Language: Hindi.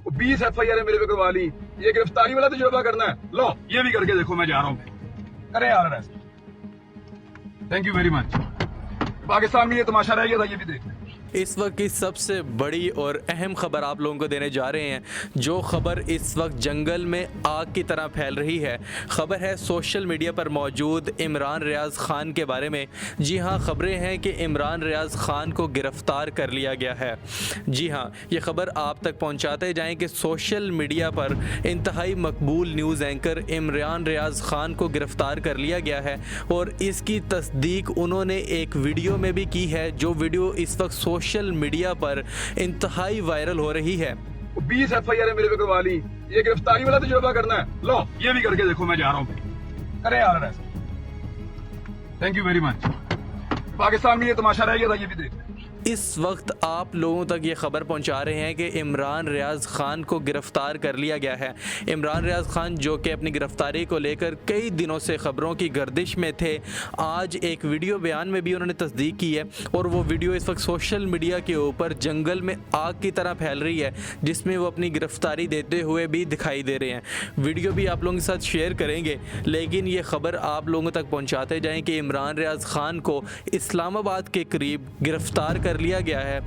20 FIR मेरे पे करवा ली। ये गिरफ्तारी वाला तजुर्बा करना है, लो ये भी करके देखो। मैं जा रहा हूँ, करें यार arrest. Thank you very much. Pakistan में ये तमाशा रह गया था, ये भी देख लें। इस वक्त की सबसे बड़ी और अहम खबर आप लोगों को देने जा रहे हैं। जो खबर इस वक्त जंगल में आग की तरह फैल रही है, खबर है सोशल मीडिया पर मौजूद इमरान रियाज खान के बारे में। जी हाँ, खबरें हैं कि इमरान रियाज खान को गिरफ्तार कर लिया गया है। जी हाँ, ये खबर आप तक पहुंचाते जाएं कि सोशल मीडिया पर इंतहाई मकबूल न्यूज़ एंकर इमरान रियाज खान को गिरफ्तार कर लिया गया है और इसकी तस्दीक उन्होंने एक वीडियो में भी की है, जो वीडियो इस वक्त सोशल मीडिया पर इंतहाई वायरल हो रही है। 20 FIR मेरे पे करवा ली। ये गिरफ्तारी वाला तजुर्बा करना है, लो ये भी करके देखो। मैं जा रहा हूँ, करें यार arrest. Thank you very much. Pakistan में ये तमाशा रह गया था, ये भी देख लें। इस वक्त आप लोगों तक ये खबर पहुंचा रहे हैं कि इमरान रियाज खान को गिरफ्तार कर लिया गया है। इमरान रियाज खान जो कि अपनी गिरफ्तारी को लेकर कई दिनों से खबरों की गर्दिश में थे, आज एक वीडियो बयान में भी उन्होंने तस्दीक की है और वो वीडियो इस वक्त सोशल मीडिया के ऊपर जंगल में आग की तरह फैल रही है, जिसमें वो अपनी गिरफ्तारी देते हुए भी दिखाई दे रहे हैं। वीडियो भी आप लोगों के साथ शेयर करेंगे, लेकिन ये खबर आप लोगों तक पहुँचाते जाएँ कि इमरान रियाज खान को इस्लामाबाद के करीब गिरफ्तार कर लिया गया है